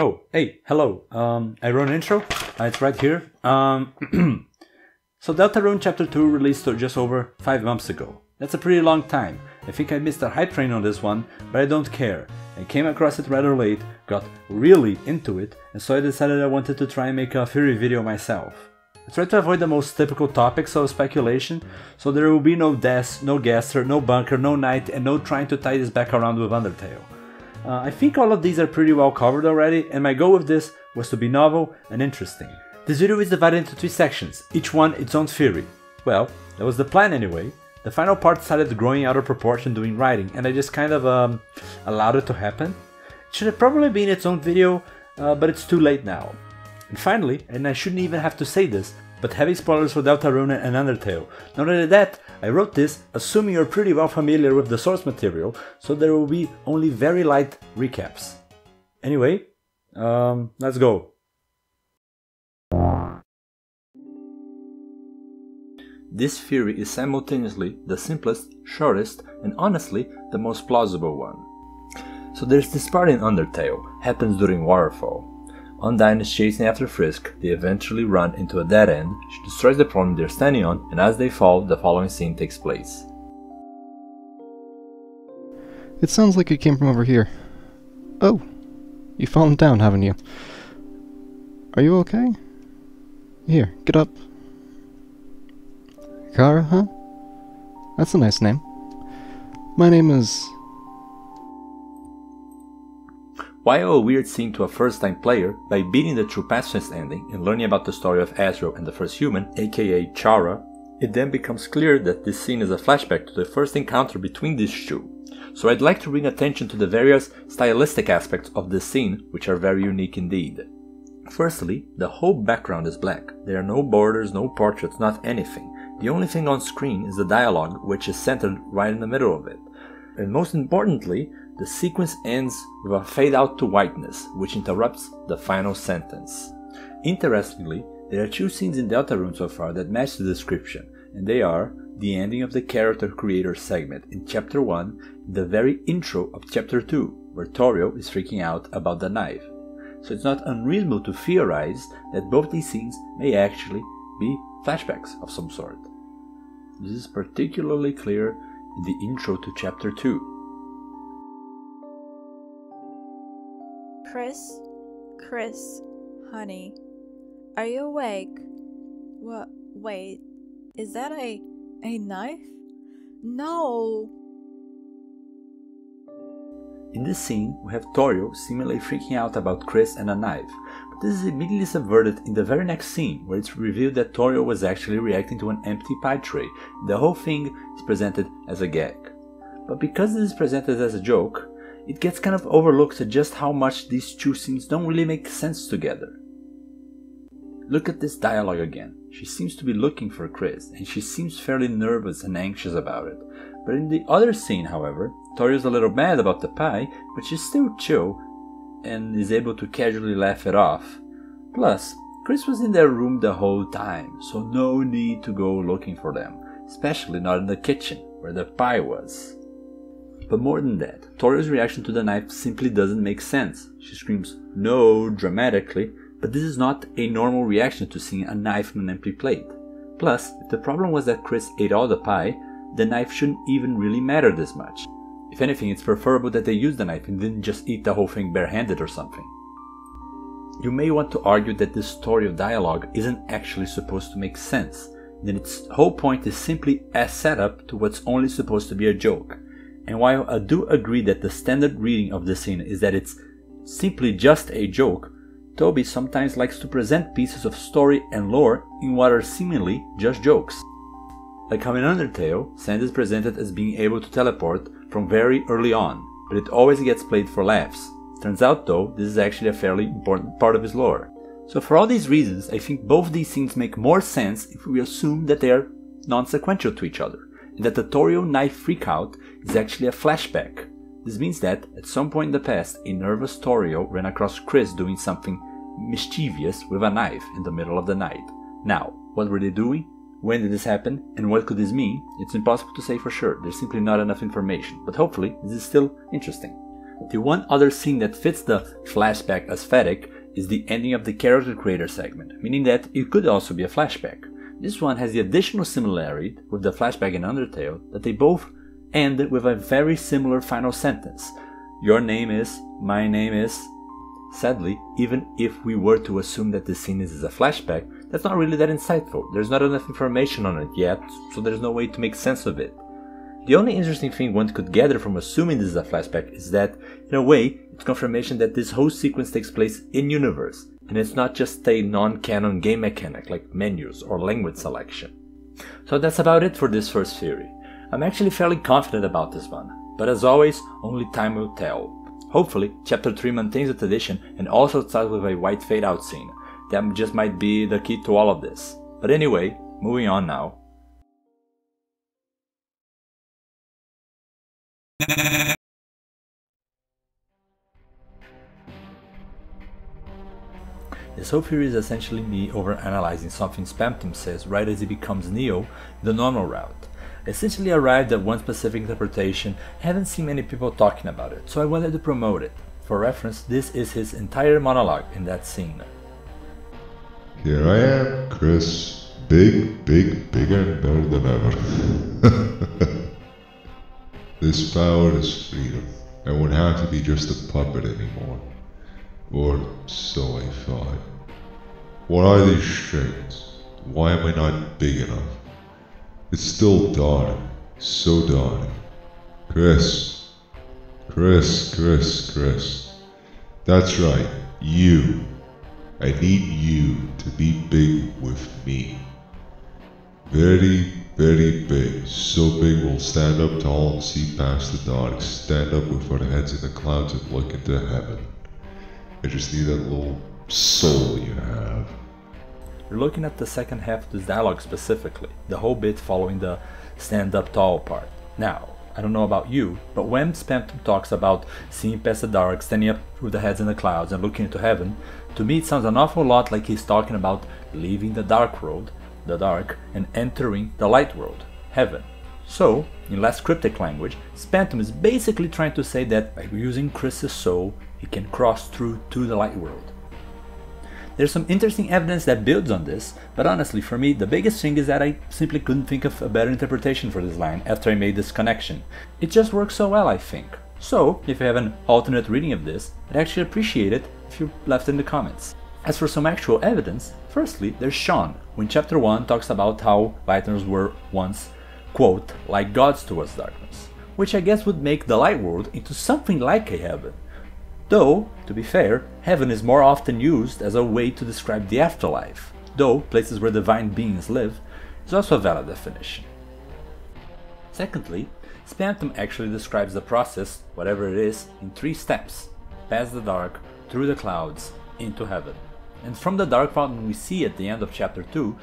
Oh, hey, hello. I wrote an intro. It's right here. So Deltarune Chapter 2 released just over 5 months ago. That's a pretty long time. I think I missed the hype train on this one, but I don't care. I came across it rather late, got really into it, and so I decided I wanted to try and make a theory video myself. I tried to avoid the most typical topics of speculation, so there will be no deaths, no Gaster, no Bunker, no Knight, and no trying to tie this back around with Undertale. I think all of these are pretty well covered already, and my goal with this was to be novel and interesting. This video is divided into 3 sections, each one its own theory. Well, that was the plan anyway. The final part started growing out of proportion doing writing, and I just kind of allowed it to happen. It should have probably been its own video, but it's too late now. And finally, and I shouldn't even have to say this, but heavy spoilers for Deltarune and Undertale. Not only that, I wrote this assuming you're pretty well familiar with the source material, so there will be only very light recaps. Anyway, let's go. This theory is simultaneously the simplest, shortest, and honestly the most plausible one. So there's this part in Undertale, happens during Waterfall. Undyne is chasing after Frisk, they eventually run into a dead end, she destroys the platform they're standing on, and as they fall, the following scene takes place. It sounds like it came from over here. Oh, you've fallen down, haven't you? Are you okay? Here, get up. Kara, huh? That's a nice name. My name is... Why owe a weird scene to a first-time player by beating the true pacifist ending and learning about the story of Asriel and the first human, aka Chara? It then becomes clear that this scene is a flashback to the first encounter between these two. So I'd like to bring attention to the various stylistic aspects of this scene, which are very unique indeed. Firstly, the whole background is black. There are no borders, no portraits, not anything. The only thing on screen is the dialogue, which is centered right in the middle of it. And most importantly, the sequence ends with a fade out to whiteness, which interrupts the final sentence. Interestingly, there are 2 scenes in Deltarune so far that match the description, and they are the ending of the character creator segment in Chapter 1 and the very intro of Chapter 2, where Toriel is freaking out about the knife. So it's not unreasonable to theorize that both these scenes may actually be flashbacks of some sort. This is particularly clear in the intro to Chapter 2. Chris, honey, are you awake? What? Wait, is that a knife? No! In this scene, we have Toriel seemingly freaking out about Chris and a knife, but this is immediately subverted in the very next scene, where it's revealed that Toriel was actually reacting to an empty pie tray. The whole thing is presented as a gag. But because this is presented as a joke, it gets kind of overlooked at just how much these 2 scenes don't really make sense together. Look at this dialogue again. She seems to be looking for Chris, and she seems fairly nervous and anxious about it. But in the other scene, however, Toriel's a little mad about the pie, but she's still chill and is able to casually laugh it off. Plus, Chris was in their room the whole time, so no need to go looking for them, especially not in the kitchen, where the pie was. But more than that, Toriel's reaction to the knife simply doesn't make sense. She screams "no" dramatically, but this is not a normal reaction to seeing a knife on an empty plate. Plus, if the problem was that Chris ate all the pie, the knife shouldn't even really matter this much. If anything, it's preferable that they use the knife and didn't just eat the whole thing barehanded or something. You may want to argue that this story of dialogue isn't actually supposed to make sense, that its whole point is simply a setup to what's only supposed to be a joke. And while I do agree that the standard reading of this scene is that it's simply just a joke, Toby sometimes likes to present pieces of story and lore in what are seemingly just jokes. Like how in Undertale, Sand is presented as being able to teleport from very early on, but it always gets played for laughs. Turns out though, this is actually a fairly important part of his lore. So for all these reasons, I think both these scenes make more sense if we assume that they are non-sequential to each other, and that the Toriel knife freakout is actually a flashback. This means that, at some point in the past, a nervous Toriel ran across Chris doing something mischievous with a knife in the middle of the night. Now, what were they doing? When did this happen, and what could this mean? It's impossible to say for sure, there's simply not enough information, but hopefully this is still interesting. The one other scene that fits the flashback aesthetic is the ending of the character creator segment, meaning that it could also be a flashback. This one has the additional similarity with the flashback in Undertale that they both end with a very similar final sentence. Your name is, my name is. Sadly, even if we were to assume that this scene is a flashback, that's not really that insightful. There's not enough information on it yet, so there's no way to make sense of it. The only interesting thing one could gather from assuming this is a flashback is that, in a way, it's confirmation that this whole sequence takes place in-universe, and it's not just a non-canon game mechanic like menus or language selection. So that's about it for this first theory. I'm actually fairly confident about this one, but as always, only time will tell. Hopefully, Chapter 3 maintains the tradition and also starts with a white fade-out scene. That just might be the key to all of this. But anyway, moving on now. This whole theory is essentially me overanalyzing something Spamton says right as he becomes Neo, the normal route. I essentially arrived at one specific interpretation, haven't seen many people talking about it, so I wanted to promote it. For reference, this is his entire monologue in that scene. Here I am, Chris. Bigger and better than ever. This power is freedom. I won't have to be just a puppet anymore. Or so I thought. What are these strings? Why am I not big enough? It's still dawning. So dawning. Chris. That's right. You. I need you to be big with me. Very big. So big we'll stand up tall and see past the dark. Stand up with our heads in the clouds and look into heaven. I just need that little soul you have. You're looking at the second half of this dialogue specifically, the whole bit following the stand up tall part. Now, I don't know about you, but when Spamton talks about seeing past the dark, standing up with the heads in the clouds and looking into heaven, to me it sounds an awful lot like he's talking about leaving the dark world, the dark, and entering the light world, heaven. So, in less cryptic language, Spamton is basically trying to say that by using Chris's soul, he can cross through to the light world. There's some interesting evidence that builds on this, but honestly for me the biggest thing is that I simply couldn't think of a better interpretation for this line after I made this connection. It just works so well, I think. So, if you have an alternate reading of this, I'd actually appreciate it if you left it in the comments. As for some actual evidence, firstly there's Sean, who in chapter 1 talks about how Lightners were once, quote, like gods towards darkness, which I guess would make the light world into something like a heaven. Though, to be fair, heaven is more often used as a way to describe the afterlife, though places where divine beings live is also a valid definition. Secondly, Spamton actually describes the process, whatever it is, in 3 steps: past the dark, through the clouds, into heaven. And from the dark fountain we see at the end of chapter 2,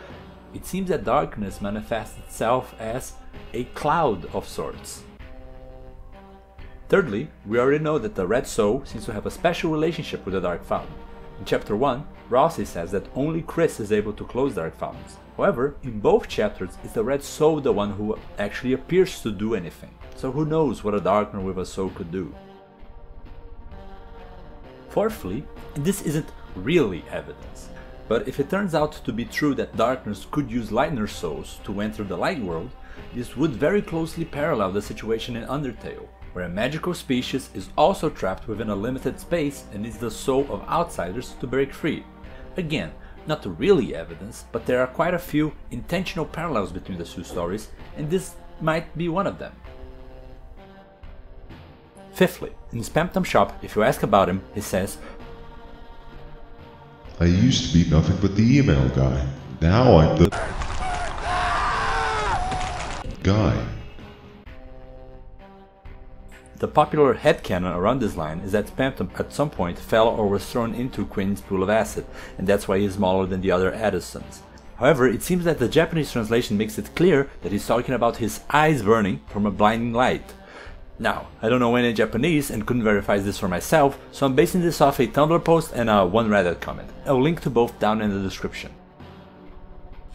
it seems that darkness manifests itself as a cloud of sorts. Thirdly, we already know that the Red Soul seems to have a special relationship with the Dark Fountain. In chapter 1, Rossi says that only Chris is able to close Dark Fountains. However, in both chapters, it's the Red Soul the one who actually appears to do anything. So who knows what a Darkner with a soul could do. Fourthly, and this isn't really evidence, but if it turns out to be true that Darkners could use Lightner souls to enter the light world, this would very closely parallel the situation in Undertale, where a magical species is also trapped within a limited space and needs the soul of outsiders to break free. Again, not really evidence, but there are quite a few intentional parallels between the two stories, and this might be one of them. Fifthly, in Spamton shop, if you ask about him, he says, I used to be nothing but the email guy. Now I'm the guy. The popular headcanon around this line is that Spamton at some point fell or was thrown into Quinn's pool of acid, and that's why he's smaller than the other Addisons. However, it seems that the Japanese translation makes it clear that he's talking about his eyes burning from a blinding light. Now, I don't know any Japanese and couldn't verify this for myself, so I'm basing this off a Tumblr post and one Reddit comment. I'll link to both down in the description.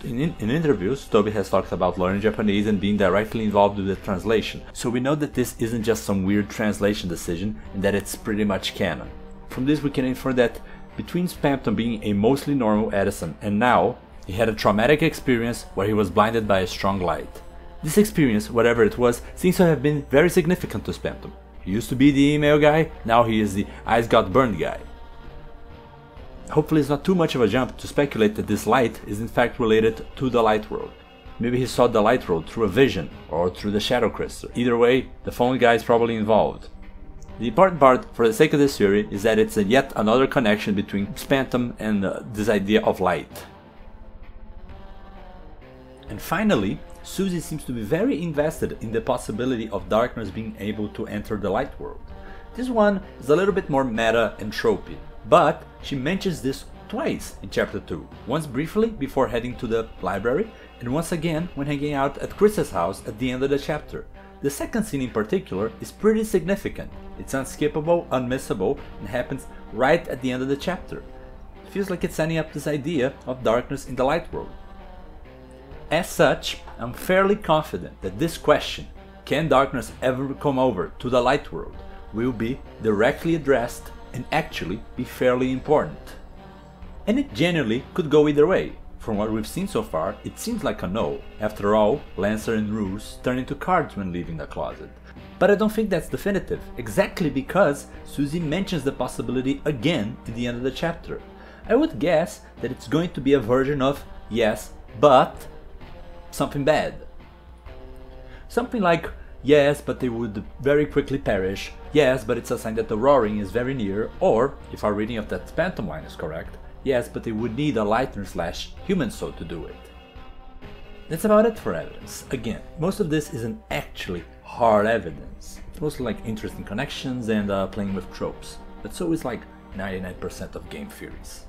In interviews, Toby has talked about learning Japanese and being directly involved with the translation, so we know that this isn't just some weird translation decision and that it's pretty much canon. From this we can infer that between Spamton being a mostly normal Edison and now, he had a traumatic experience where he was blinded by a strong light. This experience, whatever it was, seems to have been very significant to Spamton. He used to be the email guy, now he is the eyes got burned guy. Hopefully it's not too much of a jump to speculate that this light is in fact related to the light world. Maybe he saw the light world through a vision or through the shadow crystal. Either way, the phone guy is probably involved. The important part, for the sake of this theory, is that it's yet another connection between Spamton and this idea of light. And finally, Susie seems to be very invested in the possibility of darkness being able to enter the light world. This one is a little bit more meta and tropey, but she mentions this twice in chapter 2, once briefly before heading to the library, and once again when hanging out at Chris's house at the end of the chapter. The second scene in particular is pretty significant. It's unskippable, unmissable, and happens right at the end of the chapter. It feels like it's setting up this idea of darkness in the light world. As such, I'm fairly confident that this question, can darkness ever come over to the light world, will be directly addressed and actually be fairly important. And it genuinely could go either way. From what we've seen so far, it seems like a no. After all, Lancer and Ruse turn into cards when leaving the closet. But I don't think that's definitive, exactly because Susie mentions the possibility again in the end of the chapter. I would guess that it's going to be a version of yes, but something bad. Something like, yes, but they would very quickly perish, yes, but it's a sign that the roaring is very near, or, if our reading of that Spamton line is correct, yes, but they would need a lighter/human soul to do it. That's about it for evidence. Again, most of this isn't actually hard evidence. It's mostly like interesting connections and playing with tropes. But so is like 99% of game theories.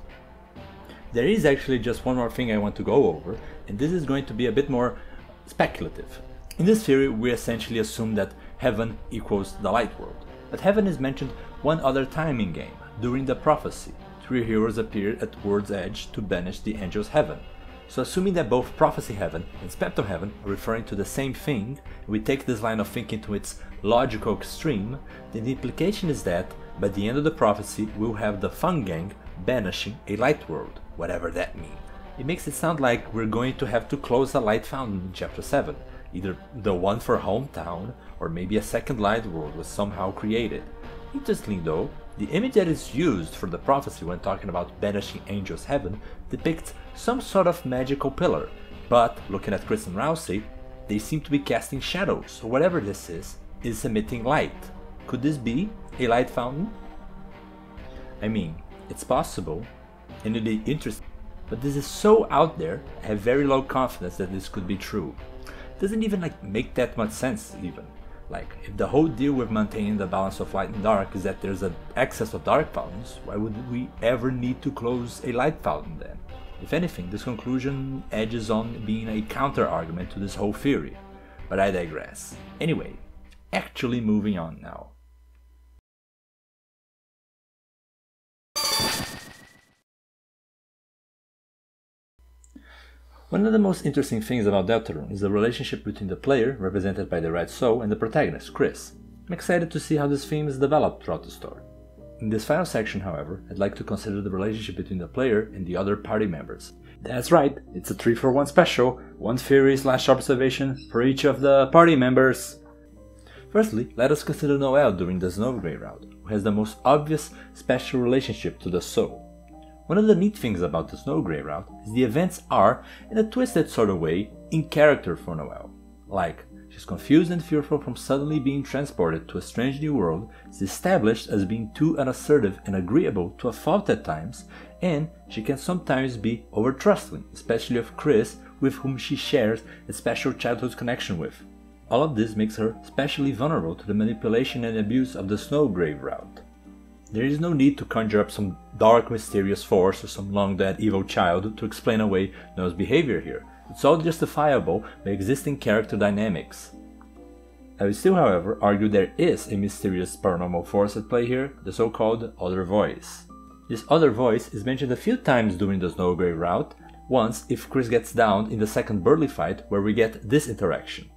There is actually just one more thing I want to go over, and this is going to be a bit more speculative. In this theory, we essentially assume that heaven equals the light world. But heaven is mentioned one other time in game, during the prophecy. 3 heroes appeared at World's Edge to banish the angels' heaven. So assuming that both Prophecy Heaven and Spamton Heaven are referring to the same thing, and we take this line of thinking to its logical extreme, then the implication is that, by the end of the prophecy, we'll have the Fun Gang banishing a light world, whatever that means. It makes it sound like we're going to have to close a light fountain in chapter 7, either the one for Hometown, or maybe a second light world was somehow created. Interestingly though, the image that is used for the prophecy when talking about banishing angels' heaven depicts some sort of magical pillar, but looking at Chris and Rousey, they seem to be casting shadows, so whatever this is emitting light. Could this be a light fountain? I mean, it's possible, and it'd be interesting, but this is so out there, I have very low confidence that this could be true. It doesn't even make that much sense even. Like, if the whole deal with maintaining the balance of light and dark is that there's an excess of dark fountains, why would we ever need to close a light fountain then? If anything, this conclusion edges on being a counter-argument to this whole theory. But I digress. Anyway, actually moving on now. One of the most interesting things about Deltarune is the relationship between the player, represented by the Red Soul, and the protagonist, Chris. I'm excited to see how this theme is developed throughout the story. In this final section, however, I'd like to consider the relationship between the player and the other party members. That's right, it's a 3-for-1 special, one theory/observation for each of the party members. Firstly, let us consider Noelle during the Snowgrave route, who has the most obvious special relationship to the Soul. One of the neat things about the Snowgrave route is the events are, in a twisted sort of way, in character for Noelle. Like, she's confused and fearful from suddenly being transported to a strange new world, is established as being too unassertive and agreeable to a fault at times, and she can sometimes be over-trusting, especially of Chris, with whom she shares a special childhood connection with. All of this makes her especially vulnerable to the manipulation and abuse of the Snowgrave route. There is no need to conjure up some dark mysterious force or some long-dead evil child to explain away Noelle's behavior here. It's all justifiable by existing character dynamics. I will still, however, argue there is a mysterious paranormal force at play here, the so-called Other Voice. This Other Voice is mentioned a few times during the Snowgrave route, once if Chris gets downed in the second Burly fight, where we get this interaction.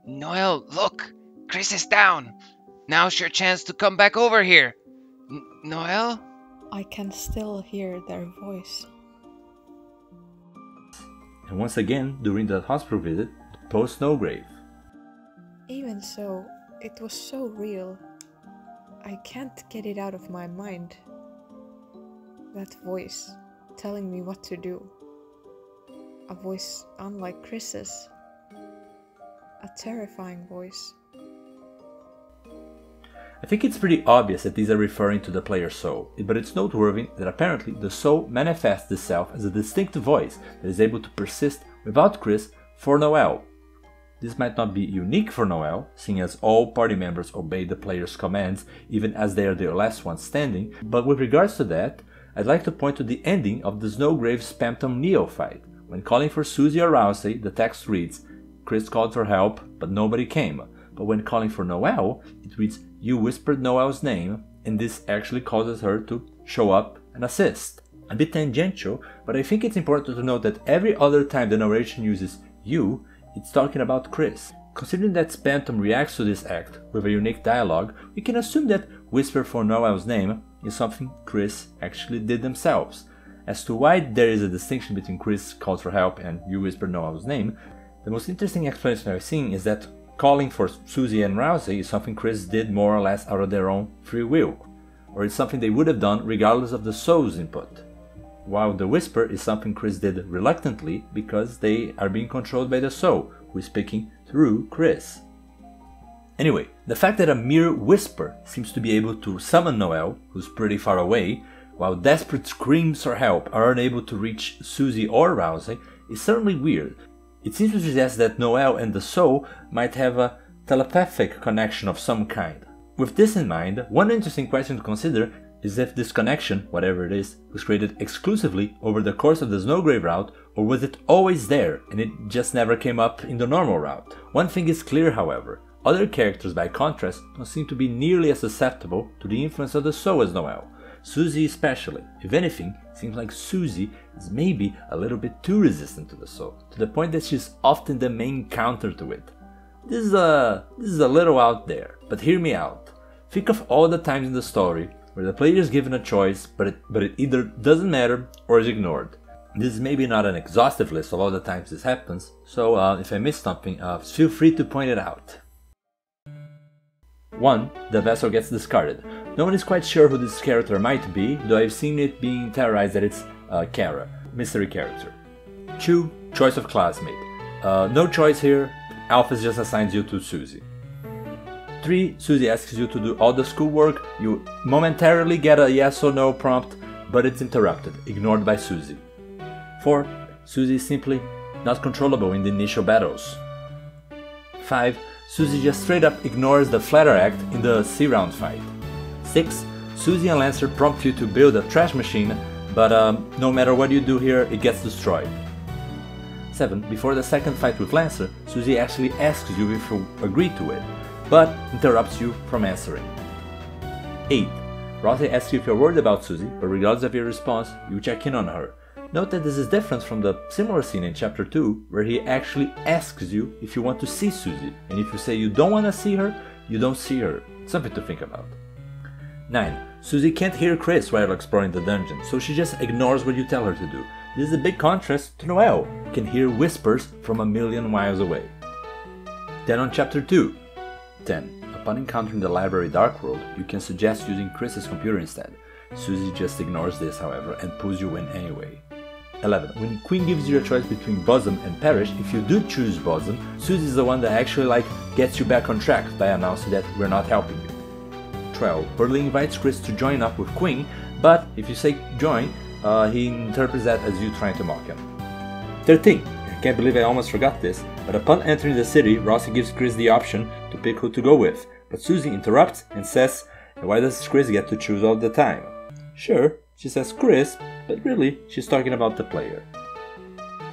Noel, look! Chris is down! Now's your chance to come back over here! Noel? I can still hear their voice. And once again, during that hospital visit, post-Snowgrave. Even so, it was so real. I can't get it out of my mind. That voice telling me what to do. A voice unlike Chris's. A terrifying voice. I think it's pretty obvious that these are referring to the player's soul, but it's noteworthy that apparently the soul manifests itself as a distinct voice that is able to persist without Chris for Noel. This might not be unique for Noel, seeing as all party members obey the player's commands even as they are the last ones standing, but with regards to that, I'd like to point to the ending of the Snowgrave Spamton Neo fight. When calling for Susie or Rousey, the text reads, "Chris called for help, but nobody came." But when calling for Noel, it reads, "You whispered Noel's name," and this actually causes her to show up and assist. A bit tangential, but I think it's important to note that every other time the narration uses "you," it's talking about Chris. Considering that Spamton reacts to this act with a unique dialogue, we can assume that whisper for Noel's name is something Chris actually did themselves. As to why there is a distinction between Chris calls for help and you whisper Noel's name, the most interesting explanation I've seen is that calling for Susie and Rousey is something Chris did more or less out of their own free will, or it's something they would have done regardless of the soul's input, while the whisper is something Chris did reluctantly because they are being controlled by the soul, who is speaking through Chris. Anyway, the fact that a mere whisper seems to be able to summon Noel, who's pretty far away, while desperate screams for help are unable to reach Susie or Rousey, is certainly weird. It seems to suggest that Noel and the soul might have a telepathic connection of some kind. With this in mind, one interesting question to consider is if this connection, whatever it is, was created exclusively over the course of the Snowgrave route, or was it always there and it just never came up in the normal route. One thing is clear, however, other characters by contrast don't seem to be nearly as susceptible to the influence of the soul as Noel. Susie especially. If anything, it seems like Susie is maybe a little bit too resistant to the soul, to the point that she's often the main counter to it. This is a little out there, but hear me out. Think of all the times in the story where the player is given a choice, but it either doesn't matter or is ignored. This is maybe not an exhaustive list of all the times this happens, so if I missed something, feel free to point it out. 1. The vessel gets discarded. No one is quite sure who this character might be, though I've seen it being theorized that it's Kara, mystery character. 2. Choice of classmate. No choice here, Alphys just assigns you to Susie. 3. Susie asks you to do all the schoolwork, you momentarily get a yes or no prompt, but it's interrupted, ignored by Susie. 4. Susie is simply not controllable in the initial battles. 5. Susie just straight up ignores the Flatter Act in the C-round fight. 6. Susie and Lancer prompt you to build a trash machine, but no matter what you do here, it gets destroyed. 7. Before the second fight with Lancer, Susie actually asks you if you agree to it, but interrupts you from answering. 8. Rousey asks you if you're worried about Susie, but regardless of your response, you check in on her. Note that this is different from the similar scene in Chapter 2, where he actually asks you if you want to see Susie, and if you say you don't want to see her, you don't see her. Something to think about. 9. Susie can't hear Chris while exploring the dungeon, so she just ignores what you tell her to do. This is a big contrast to Noel, who can hear whispers from a million miles away. Then on Chapter 2. 10. Upon encountering the library Dark World, you can suggest using Chris's computer instead. Susie just ignores this, however, and pulls you in anyway. 11. When Queen gives you a choice between Bosom and Parrish, if you do choose Bosom, Susie is the one that actually gets you back on track by announcing that we're not helping you. 12. Burly invites Chris to join up with Queen, but if you say join, he interprets that as you trying to mock him. 13. I can't believe I almost forgot this, but upon entering the city, Rousey gives Chris the option to pick who to go with, but Susie interrupts and says, why does Chris get to choose all the time? Sure, she says Chris, but really, she's talking about the player.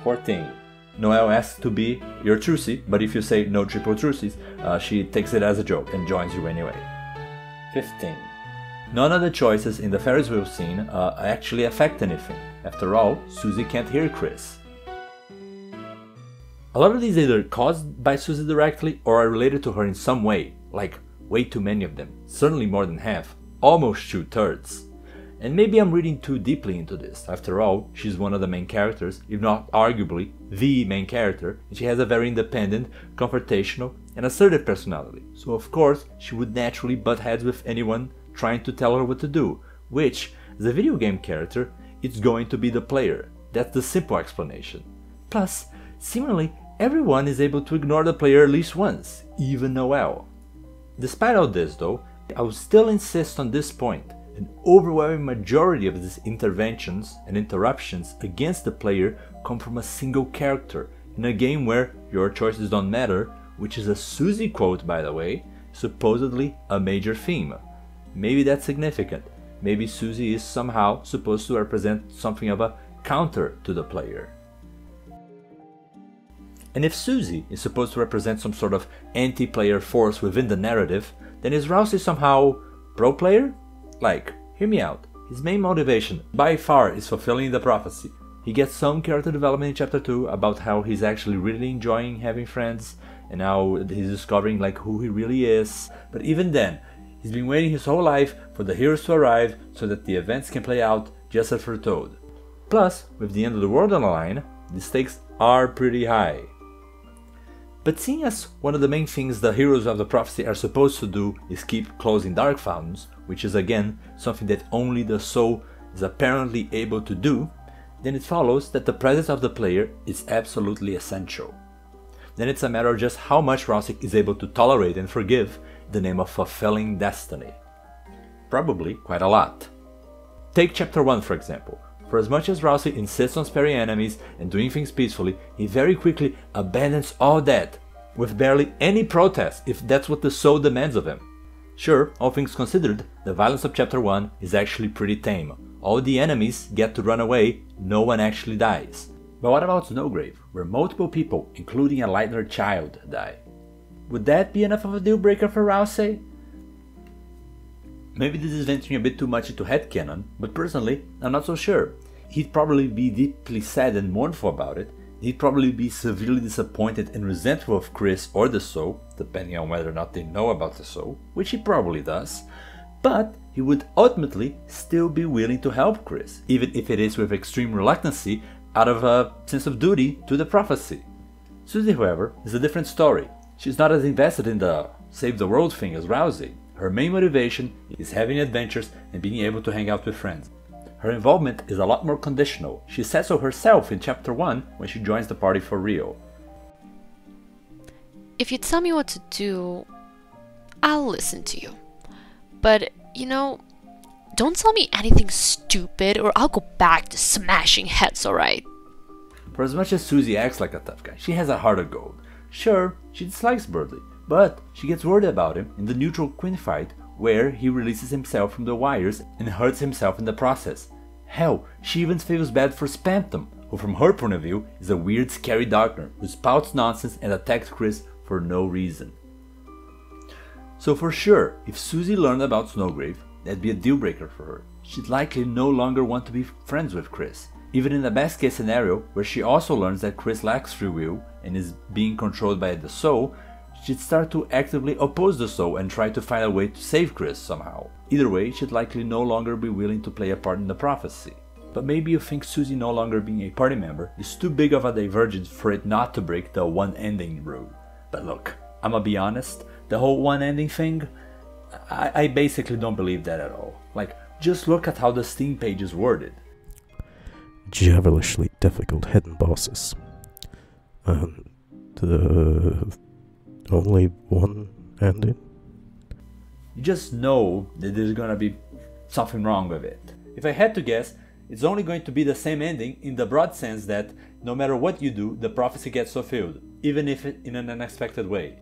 14. Noel asks to be your trucy, but if you say no triple trucies, she takes it as a joke and joins you anyway. 15. None of the choices in the Ferris wheel scene actually affect anything. After all, Susie can't hear Chris. A lot of these are either caused by Susie directly or are related to her in some way, like way too many of them, certainly more than half, almost 2/3. And maybe I'm reading too deeply into this. After all, she's one of the main characters, if not arguably the main character, and she has a very independent, confrontational, and assertive personality. So of course, she would naturally butt heads with anyone trying to tell her what to do, which, as a video game character, it's going to be the player. That's the simple explanation. Plus, seemingly, everyone is able to ignore the player at least once, even Noelle. Despite all this though, I will still insist on this point. An overwhelming majority of these interventions and interruptions against the player come from a single character, in a game where your choices don't matter, which is a Susie quote by the way, supposedly a major theme. Maybe that's significant. Maybe Susie is somehow supposed to represent something of a counter to the player. And if Susie is supposed to represent some sort of anti-player force within the narrative, then is Rousey somehow pro-player? Like, hear me out. His main motivation, by far, is fulfilling the prophecy. He gets some character development in chapter 2 about how he's actually really enjoying having friends, and how he's discovering like who he really is. But even then, he's been waiting his whole life for the heroes to arrive so that the events can play out just as foretold. Plus, with the end of the world on the line, the stakes are pretty high. But seeing as one of the main things the heroes of the prophecy are supposed to do is keep closing dark fountains, which is again something that only the soul is apparently able to do, then it follows that the presence of the player is absolutely essential. Then it's a matter of just how much Rousey is able to tolerate and forgive in the name of fulfilling destiny. Probably quite a lot. Take chapter 1 for example. For as much as Rousey insists on sparing enemies and doing things peacefully, he very quickly abandons all that, with barely any protest if that's what the soul demands of him. Sure, all things considered, the violence of chapter 1 is actually pretty tame. All the enemies get to run away, no one actually dies. But what about Snowgrave, where multiple people, including a Lightner child, die? Would that be enough of a deal breaker for Rousey? Maybe this is venturing a bit too much into headcanon, but personally, I'm not so sure. He'd probably be deeply sad and mournful about it. He'd probably be severely disappointed and resentful of Chris or the soul, depending on whether or not they know about the soul, which he probably does. But he would ultimately still be willing to help Chris, even if it is with extreme reluctancy out of a sense of duty to the prophecy. Susie, however, is a different story. She's not as invested in the save the world thing as Rousey. Her main motivation is having adventures and being able to hang out with friends. Her involvement is a lot more conditional. She says so herself in chapter 1 when she joins the party for real. If you tell me what to do, I'll listen to you. But, you know, don't tell me anything stupid or I'll go back to smashing heads, alright? For as much as Susie acts like a tough guy, she has a heart of gold. Sure, she dislikes Berdly, but she gets worried about him in the neutral Quinn fight where he releases himself from the wires and hurts himself in the process. Hell, she even feels bad for Spamton, who from her point of view is a weird scary Darkner who spouts nonsense and attacks Chris for no reason. So for sure, if Susie learned about Snowgrave, that'd be a deal breaker for her. She'd likely no longer want to be friends with Chris. Even in the best case scenario, where she also learns that Chris lacks free will and is being controlled by the soul, she'd start to actively oppose the soul and try to find a way to save Chris somehow. Either way, she'd likely no longer be willing to play a part in the prophecy. But maybe you think Susie no longer being a party member is too big of a divergence for it not to break the one ending rule. But look, I'ma be honest, the whole one ending thing, I basically don't believe that at all. Like, just look at how the Steam page is worded. Devilishly difficult hidden bosses. And only one ending? You just know that there's gonna be something wrong with it. If I had to guess, it's only going to be the same ending in the broad sense that no matter what you do, the prophecy gets fulfilled, even if it in an unexpected way.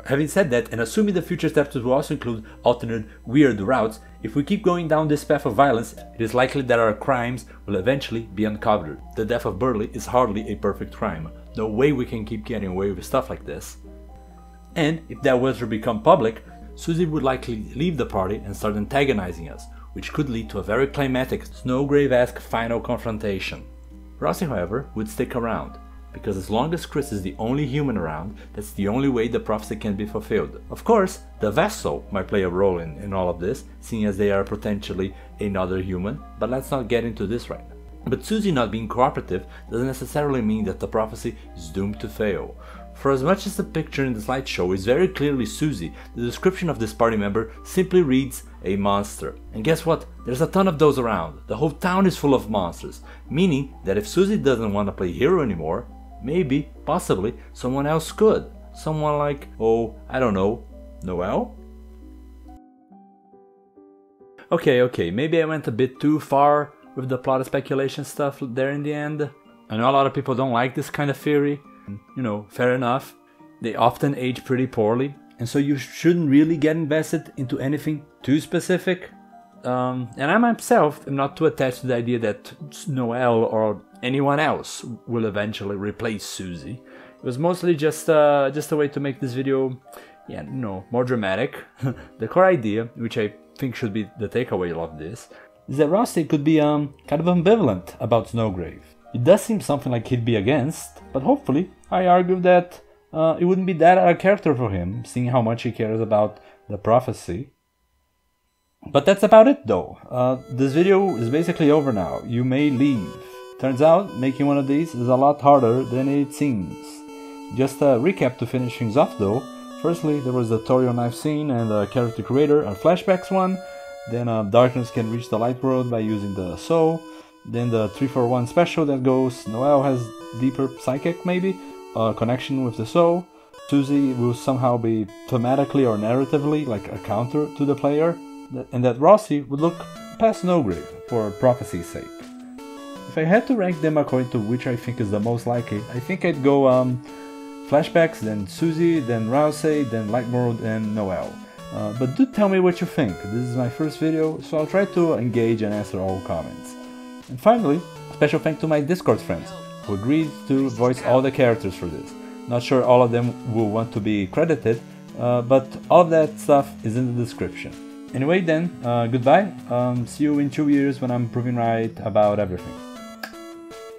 Having said that, and assuming the future steps will also include alternate weird routes, if we keep going down this path of violence, it is likely that our crimes will eventually be uncovered. The death of Berdly is hardly a perfect crime. No way we can keep getting away with stuff like this. And if that was to become public, Susie would likely leave the party and start antagonizing us, which could lead to a very climatic, Snowgrave-esque final confrontation. Rossi, however, would stick around, because as long as Chris is the only human around, that's the only way the prophecy can be fulfilled. Of course, the vessel might play a role in all of this, seeing as they are potentially another human, but let's not get into this right now. But Susie not being cooperative doesn't necessarily mean that the prophecy is doomed to fail. For as much as the picture in the slideshow is very clearly Susie, the description of this party member simply reads a monster. And guess what? There's a ton of those around. The whole town is full of monsters, meaning that if Susie doesn't want to play hero anymore, maybe, possibly, someone else could. Someone like, oh, I don't know, Noelle? Okay, maybe I went a bit too far with the plot speculation stuff there in the end. I know a lot of people don't like this kind of theory. You know, fair enough. They often age pretty poorly, and so you shouldn't really get invested into anything too specific. And I myself am not too attached to the idea that Noelle or anyone else will eventually replace Susie. It was mostly just a way to make this video, yeah, you know, more dramatic. The core idea, which I think should be the takeaway of this, is that Rossi could be kind of ambivalent about Snowgrave. It does seem something like he'd be against, but hopefully I argue that it wouldn't be that out of character for him, seeing how much he cares about the prophecy. But that's about it though. This video is basically over now. You may leave. Turns out, making one of these is a lot harder than it seems. Just a recap to finish things off though. Firstly, there was the Torio knife scene and the character creator, a flashbacks one. Then Darkness can reach the light world by using the soul. Then the 3-for-1 special that goes, Noelle has deeper psychic maybe, connection with the soul. Susie will somehow be thematically or narratively like a counter to the player. And that Rossi would look past Snowgrave for prophecy's sake. If I had to rank them according to which I think is the most likely, I think I'd go flashbacks, then Susie, then Rousey, then Lightworld, and Noelle. But do tell me what you think. This is my first video, so I'll try to engage and answer all comments. And finally, special thanks to my Discord friends, who agreed to voice all the characters for this. Not sure all of them will want to be credited, but all of that stuff is in the description. Anyway then, goodbye, see you in 2 years when I'm proving right about everything.